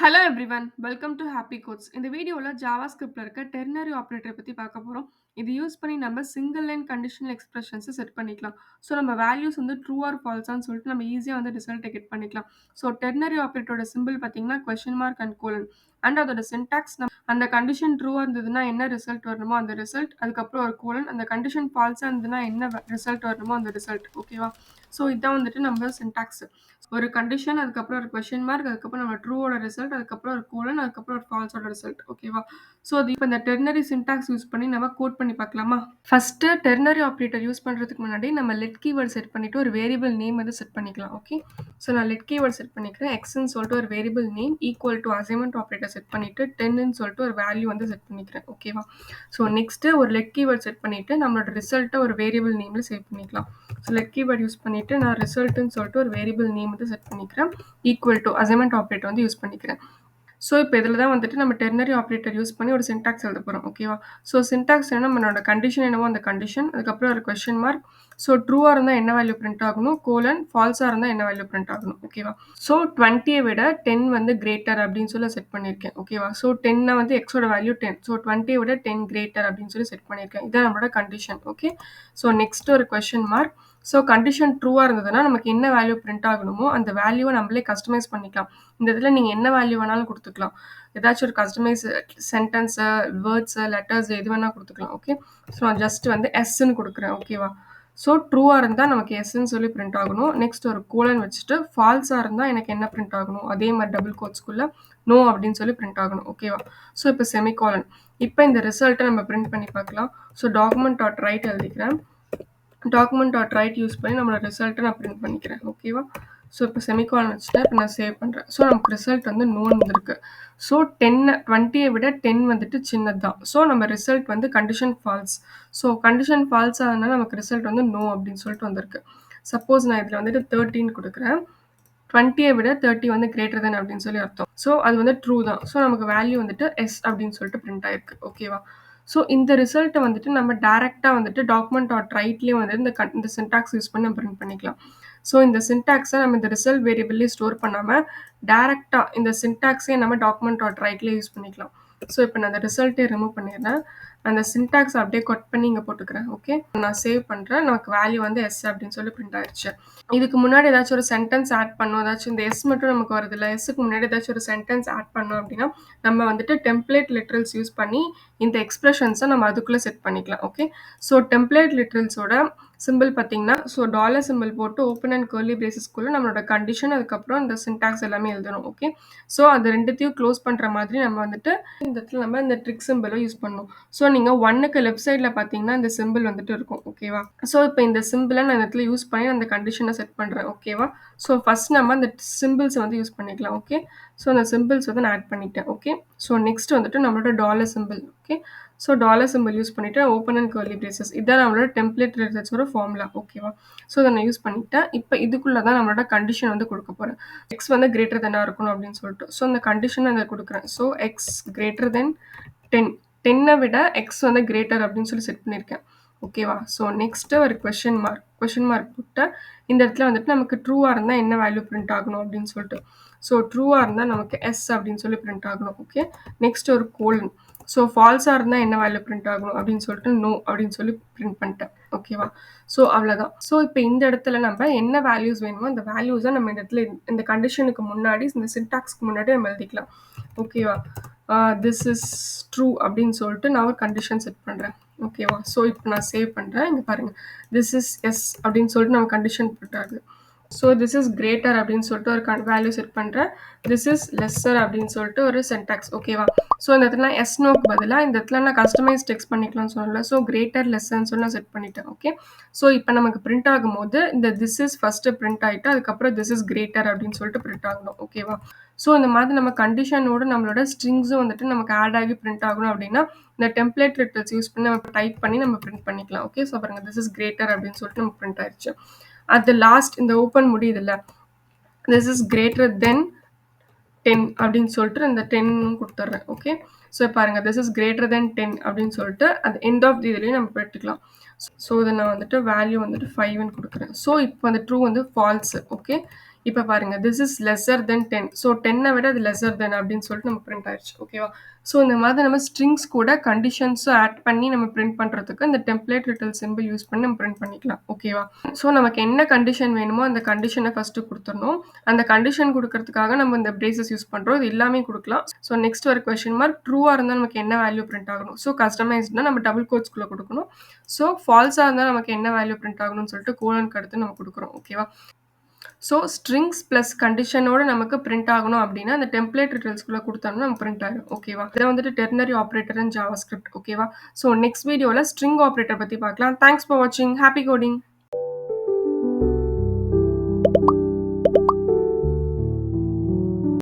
Hello everyone. Welcome to happy codes. இந்த வீடியோல ஜாவாஸ்கிரிப்ட்ல இருக்க டெர்னரி ஆப்பரேட்டர பத்தி பார்க்க போறோம். இது யூஸ் பண்ணி நம்ம சிங்கிள் லைன் கண்டிஷனல் எக்ஸ்பிரஷன்ஸ செட் பண்ணிக்கலாம். ஸோ நம்ம வேல்யூஸ் வந்து ட்ரூ ஆர் ஃபால்ஸான்னு சொல்லிட்டு நம்ம ஈஸியா வந்து ரிசல்ட்ட கெட் பண்ணிக்கலாம். ஸோ டெர்னரி ஆப்பரேட்டரோட சிம்பிள் பார்த்தீங்கன்னா question mark and colon. And அதோட சின்டாக்ஸ் அந்த கண்டிஷன் ட்ரூவா இருந்ததுன்னா என்ன ரிசல்ட் வரணுமோ அந்த ரிசல்ட், அதுக்கப்புறம் ஒரு கோலன். அந்த கண்டிஷன் ஃபால்ஸா இருந்ததுன்னா என்ன ரிசல்ட் வரணுமோ அந்த ரிசல்ட். ஓகேவா? ஸோ இதான் வந்துட்டு நம்ம சின்டாக்ஸ். ஒரு கண்டிஷன், அதுக்கப்புறம் ஒரு கொஸ்டின் மார்க், அதுக்கப்புறம் நம்ம ட்ரூவோட ரிசல்ட், அதுக்கப்புறம் ஒரு கோலன், அதுக்கப்புறம் ஒரு ஃபால்ஸோட ரிசல்ட். ஓகேவா? ஸோ அது இப்ப இந்த டெர்னரி சின்டாக்ஸ் யூஸ் பண்ணி நம்ம கோட் பண்ணி பார்க்கலாமா? ஃபர்ஸ்ட்டு டெர்னரி ஆப்பரேட்டர் யூஸ் பண்றதுக்கு முன்னாடி நம்ம லெட் கீவேர்ட் செட் பண்ணிட்டு ஒரு வேரியபிள் நேம் வந்து செட் பண்ணிக்கலாம். ஓகே. ஸோ நான் லெட் கீவேர்ட் செட் பண்ணிக்கிறேன். எக்ஸ்ன்னு சொல்லிட்டு ஒரு variable name equal to assignment operator set பண்ணிட்டு 10ன்னு சொல்லிட்டு ஒரு வேல்யூ வந்து செட் பண்ணிக்கிறேன். ஓகேவா? ஸோ நெக்ஸ்ட்டு ஒரு லெட் கீவேர்ட் செட் பண்ணிட்டு நம்மளோட ரிசல்ட்ட ஒரு வேரியபிள் நேம்ல சேவ் பண்ணிக்கலாம். ஸோ லெட் கீவேர்ட் யூஸ் பண்ணிட்டு நான் ரிசல்ட்ன்னு சொல்லிட்டு ஒரு வேரியபிள் நேம் வந்து செட் பண்ணிக்கிறேன். ஈக்குவல் டு அசைன்மென்ட் ஆப்பரேட்டர் வந்து யூஸ் பண்ணிக்கிறேன். ஸோ இப்போ இதில் தான் வந்துட்டு நம்ம டெர்னரி ஆப்பரேட்டர் யூஸ் பண்ணி ஒரு சின்டாக்ஸ் எழுத போகிறோம். ஓகேவா? ஸோ சின்டாக்ஸ் என்ன, நம்மளோட கண்டிஷன் என்னவோ அந்த கண்டிஷன், அதுக்கப்புறம் ஒரு கொஸ்டின் மார்க். ஸோ ட்ரூவாக இருந்தால் என்ன வேல்யூ பிரிண்ட் ஆகணும், கோலன். ஃபால்ஸாக இருந்தால் என்ன வேல்யூ பிரிண்ட் ஆகணும். ஓகேவா? ஸோ 20 விட 10 வந்து கிரேட்டர் அப்படின்னு சொல்லி செட் பண்ணியிருக்கேன். ஓகேவா? ஸோ 10 வந்து எக்ஸோட வேல்யூ 10. ஸோ 20 விட 10 கிரேட்டர் அப்படின்னு சொல்லி செட் பண்ணியிருக்கேன். இதான் நம்மளோட கண்டிஷன். ஓகே. ஸோ நெக்ஸ்ட் ஒரு கொஸ்டின் மார்க். ஸோ கண்டிஷன் ட்ரூவாக இருந்ததுன்னா நமக்கு என்ன வேல்யூ பிரிண்ட் ஆகணுமோ அந்த வேல்யூவை நம்மளே கஸ்டமைஸ் பண்ணிக்கலாம். இந்த இதில் நீங்கள் என்ன வேல்யூ வேணாலும் கொடுத்துக்கலாம். ஏதாச்சும் ஒரு கஸ்டமைஸ் சென்டென்ஸு, வேர்ட்ஸு, லெட்டர்ஸ் எது வேணால் கொடுத்துக்கலாம். ஓகே. ஸோ நான் ஜஸ்ட் வந்து எஸ்ன்னு கொடுக்குறேன். ஓகேவா? ஸோ ட்ரூவாக இருந்தால் நமக்கு எஸ்ன்னு சொல்லி பிரிண்ட் ஆகணும். நெக்ஸ்ட் ஒரு கோலன் வச்சுட்டு ஃபால்ஸாக இருந்தால் எனக்கு என்ன பிரிண்ட் ஆகணும், அதே மாதிரி டபுள் கோட்ஸ்குள்ளே நோ அப்படின்னு சொல்லி பிரிண்ட் ஆகணும். ஓகேவா? ஸோ இப்போ செமிகாலன். இப்போ இந்த ரிசல்ட்டை நம்ம பிரிண்ட் பண்ணி பார்க்கலாம். ஸோ டாக்குமெண்ட் டாட் ரைட் எழுதிக்கிறேன். டாக்குமெண்ட் டாட் ரைட் யூஸ் பண்ணி நம்மளோட ரிசல்ட்டை நான் பிரிண்ட் பண்ணிக்கிறேன். ஓகேவா? ஸோ இப்போ செமிகாலன் வச்சுட்டேன். இப்போ நான் சேவ் பண்ணுறேன். ஸோ நமக்கு ரிசல்ட் வந்து நோன் வந்திருக்கு. ஸோ 20 விட 10 வந்துட்டு சின்னது தான். ஸோ நம்ம ரிசல்ட் வந்து condition falls. So condition falls ஆனதுனால நமக்கு ரிசல்ட் வந்து நோ அப்படின்னு சொல்லிட்டு வந்திருக்கு. சப்போஸ் நான் இதில் வந்துட்டு 13 கொடுக்குறேன். 20 விட 30 வந்து கிரேட்டர் தென் அப்படின்னு சொல்லி அர்த்தம். ஸோ அது வந்து ட்ரூ தான். ஸோ நமக்கு வேல்யூ வந்துட்டு எஸ் அப்படின்னு சொல்லிட்டு பிரிண்ட் ஆயிருக்கு. ஓகேவா? ஸோ இந்த ரிசல்ட்டை வந்துட்டு நம்ம டேரெக்டாக வந்துட்டு டாக்குமெண்ட் டாட் ரைட்லேயே வந்து இந்த சின்டாக்ஸ் யூஸ் பண்ணி நம்ம பிரிண்ட் பண்ணிக்கலாம். ஸோ இந்த சின்டாக்ஸை நம்ம இந்த ரிசல்ட் வேரியபிள்லேயே ஸ்டோர் பண்ணாமல் டேரெக்டாக இந்த சின்டாக்ஸே நம்ம டாக்குமெண்ட் டாட் ரைட்லேயே யூஸ் பண்ணிக்கலாம். ஸோ இப்போ நான் அந்த ரிசல்ட்டே ரிமூவ் பண்ணிடுறேன். அந்த சின்டாக்ஸ் அப்படியே கட் பண்ணி இங்கே போட்டுக்கிறேன். ஓகே. நான் சேவ் பண்ணுறேன். நமக்கு வேல்யூ வந்து எஸ் அப்படின்னு சொல்லி பிரிண்ட் ஆயிடுச்சு. இதுக்கு முன்னாடி ஏதாச்சும் ஒரு சென்டென்ஸ் ஆட் பண்ணோம், ஏதாச்சும் இந்த எஸ் மட்டும் நமக்கு வருது இல்லை, எஸ்ஸுக்கு முன்னாடி ஏதாச்சும் ஒரு சென்டென்ஸ் ஆட் பண்ணோம் அப்படின்னா நம்ம வந்துட்டு டெம்ப்ளேட் லிட்ரல்ஸ் யூஸ் பண்ணி இந்த எக்ஸ்பிரஷன்ஸை நம்ம அதுக்குள்ளே செட் பண்ணிக்கலாம். ஓகே. ஸோ டெம்ப்ளேட் லிட்ரல்ஸோட சிம்பிள் பார்த்தீங்கன்னா, ஸோ டாலர் சிம்பிள் போட்டு ஓப்பன் அண்ட் கர்லி பிரேசஸ்க்குள்ளே நம்மளோட கண்டிஷன், அதுக்கப்புறம் இந்த சின்டாக்ஸ் எல்லாமே எழுதணும். ஓகே. ஸோ அது ரெண்டுத்தையும் க்ளோஸ் பண்ணுற மாதிரி நம்ம வந்துட்டு இந்த இடத்துல நம்ம இந்த ட்ரிக் சிம்பிளை யூஸ் பண்ணணும். ஸோ நீங்கள் 1க்கு லெஃப்ட் சைடில் பார்த்தீங்கன்னா இந்த சிம்பிள் வந்துட்டு இருக்கும். ஓகேவா? ஸோ இப்போ இந்த சிம்பிளை நான் இந்த இடத்துல யூஸ் பண்ணி அந்த கண்டிஷனை செட் பண்ணுறேன். ஓகேவா? ஸோ ஃபர்ஸ்ட் நம்ம அந்த சிம்பிள்ஸை வந்து யூஸ் பண்ணிக்கலாம். ஓகே. ஸோ அந்த சிம்பிள்ஸ் வந்து நான் ஆட் பண்ணிட்டேன். ஓகே. ஸோ நெக்ஸ்ட் வந்துட்டு நம்மளோட dollar simple. Okay. So dollar simple use பண்ணிவிட்டு ஓப்பன் அண்ட் கர்லி பிரேசஸ், இதான் நம்மளோட டெம்ப்ளேட் ரிசல்ட்ஸோட ஃபார்முலா. ஓகேவா? ஸோ அதை நான் யூஸ் பண்ணிட்டேன். இப்போ இதுக்குள்ளே தான் நம்மளோட கண்டிஷன் வந்து கொடுக்க போகிறேன். எக்ஸ் வந்து கிரேட்டர் தென்னாக இருக்கணும் அப்படின்னு சொல்லிட்டு. ஸோ அந்த கண்டிஷனை அதை கொடுக்குறேன். So X greater than 10. 10 விட எக்ஸ் வந்து கிரேட்டர் அப்படின்னு சொல்லி செட் பண்ணியிருக்கேன். ஓகேவா? ஸோ நெக்ஸ்ட்டு ஒரு கொஸ்டின் மார்க் போட்டு இந்த இடத்துல வந்துட்டு நமக்கு ட்ரூவாக இருந்தால் என்ன வேல்யூ பிரிண்ட் ஆகணும் அப்படின்னு சொல்லிட்டு. ஸோ ட்ரூவாக இருந்தால் நமக்கு எஸ் அப்படின்னு சொல்லி பிரிண்ட் ஆகணும். ஓகே. நெக்ஸ்ட் ஒரு கோலன். ஸோ ஃபால்ஸாக இருந்தால் என்ன வேல்யூ பிரிண்ட் ஆகணும் அப்படின்னு சொல்லிட்டு நோ அப்படின்னு சொல்லி பிரிண்ட் பண்ணிட்டேன். ஓகேவா? ஸோ அவ்வளோதான். ஸோ இப்போ இந்த இடத்துல நம்ம என்ன வேல்யூஸ் வேணுமோ அந்த வேல்யூஸை நம்ம இந்த இடத்துல இந்த கண்டிஷனுக்கு முன்னாடி, இந்த சின்டாக்ஸ்க்கு முன்னாடி நம்ம எழுதிக்கலாம். ஓகேவா? திஸ் இஸ் ட்ரூ அப்படின்னு சொல்லிட்டு நான் ஒரு கண்டிஷன் செட் பண்ணுறேன். ஓகேவா? ஸோ இப்போ நான் சேவ் பண்ணுறேன். இங்கே பாருங்கள், திஸ் இஸ் எஸ் அப்படின்னு சொல்லிட்டு நம்ம கண்டிஷன் போட்டாரு. ஸோ திஸ் இஸ் கிரேட்டர் அப்படின்னு சொல்லிட்டு ஒரு வேல்யூ செட் பண்ணுறேன். திஸ் இஸ் லெஸ்ஸர் அப்படின்னு சொல்லிட்டு ஒரு சென்டாக்ஸ். ஓகேவா? ஸோ இந்த இடத்துல எஸ் நோக்கு பதிலாக இந்த இடத்துல நான் கஸ்டமைஸ் டெக்ஸ்ட் பண்ணிக்கலாம்னு சொல்லல. ஸோ கிரேட்டர் லெஸ்ஸர்னு சொல்லி நான் செட் பண்ணிட்டேன். ஓகே. ஸோ இப்போ நமக்கு பிரிண்ட் ஆகும்போது இந்த திஸ் இஸ் ஃபஸ்ட்டு பிரிண்ட் ஆகிட்டு அதுக்கப்புறம் திஸ் இஸ் கிரேட்டர் அப்படின்னு சொல்லிட்டு பிரிண்ட் ஆகணும். ஓகேவா? ஸோ இந்த மாதிரி நம்ம கண்டிஷனோட நம்மளோட ஸ்ட்ரிங்ஸும் வந்துட்டு நமக்கு ஆட் ஆகி பிரிண்ட் ஆகணும் அப்படின்னா இந்த டெம்ப்ளேட் லிட்டல்ஸ் யூஸ் பண்ணி நம்ம டைப் பண்ணி நம்ம பிரிண்ட் பண்ணிக்கலாம். ஓகே. ஸோ பாருங்க, திஸ் இஸ் கிரேட்டர் அப்படின்னு சொல்லிட்டு நமக்கு பிரிண்ட் ஆயிடுச்சு. அட் லாஸ்ட் இந்த ஓப்பன் முடியுதுல்ல, திஸ் இஸ் கிரேட்டர் தென் 10 அப்படின்னு சொல்லிட்டு இந்த 10 கொடுத்துட்றேன். ஓகே. ஸோ பாருங்க, திஸ் இஸ் கிரேட்டர் தென் 10 அப்படின்னு சொல்லிட்டு அது எண்ட் ஆஃப் தி இதுலேயும் நம்ம எடுத்துக்கலாம். ஸோ இதை நான் வந்துட்டு வேல்யூ வந்துட்டு 5ன்னு கொடுக்குறேன். ஸோ இப்போ அந்த ட்ரூ வந்து ஃபால்ஸு. ஓகே. இப்ப பாருங்க, this is lesser then 10. So 10 விட அது லெஸ்ஸர் தென் அப்படின்னு சொல்லிட்டு நம்ம பிரிண்ட் ஆயிருச்சு. ஓகேவா? ஸோ இந்த மாதிரி நம்ம ஸ்ட்ரிங்ஸ் கூட கண்டிஷன்ஸும் ஆட் பண்ணி நம்ம பிரிண்ட் பண்றதுக்கு இந்த டெம்ப்ளேட் ரிட்டல் சிம்பிள் யூஸ் பண்ணி நம்ம பிரிண்ட் பண்ணிக்கலாம். ஓகேவா? ஸோ நமக்கு என்ன கண்டிஷன் வேணுமோ அந்த கண்டிஷன ஃபர்ஸ்ட்டு குடுத்துறணும். அந்த கண்டிஷன் குடுக்கறதுக்காக நம்ம இந்த பிரேசஸ் யூஸ் பண்றோம். இது எல்லாமே குடுக்கலாம். ஸோ நெக்ஸ்ட் ஒரு கொஸ்டின் மார்க் ட்ரூவா இருந்தா நமக்கு என்ன வேல்யூ பிரிண்ட் ஆகணும்? ஸோ கஸ்டமைஸ்ட்னா நம்ம டபுள் கோட்ஸ்குள்ள குடுக்கணும். ஸோ ஃபால்ஸா இருந்தா நமக்கு என்ன வேல்யூ பிரிண்ட் ஆகணும்னு சொல்லிட்டு கோலனுக்கு அடுத்து நம்ம குடுக்குறோம். ஓகேவா? ஸோ ஸ்ட்ரிங்ஸ் பிளஸ் கண்டிஷனோட நமக்கு பிரிண்ட் ஆகணும் அப்படின்னா, அந்த டெம்ப்ளேட் ரிட்டல்ஸ்குள்ள குடுத்தோம்னா நமக்கு பிரிண்ட் ஆயிரும். ஓகேவா? இதான் வந்துட்டு டெர்னரி ஆப்பரேட்டர் இன் ஜாவாஸ்கிரிப்ட். ஓகேவா? ஸோ நெக்ஸ்ட் வீடியோல ஸ்ட்ரிங் ஆப்பரேட்டர் பத்தி பார்க்கலாம். தேங்க்ஸ் ஃபார் வாட்சிங். Happy coding.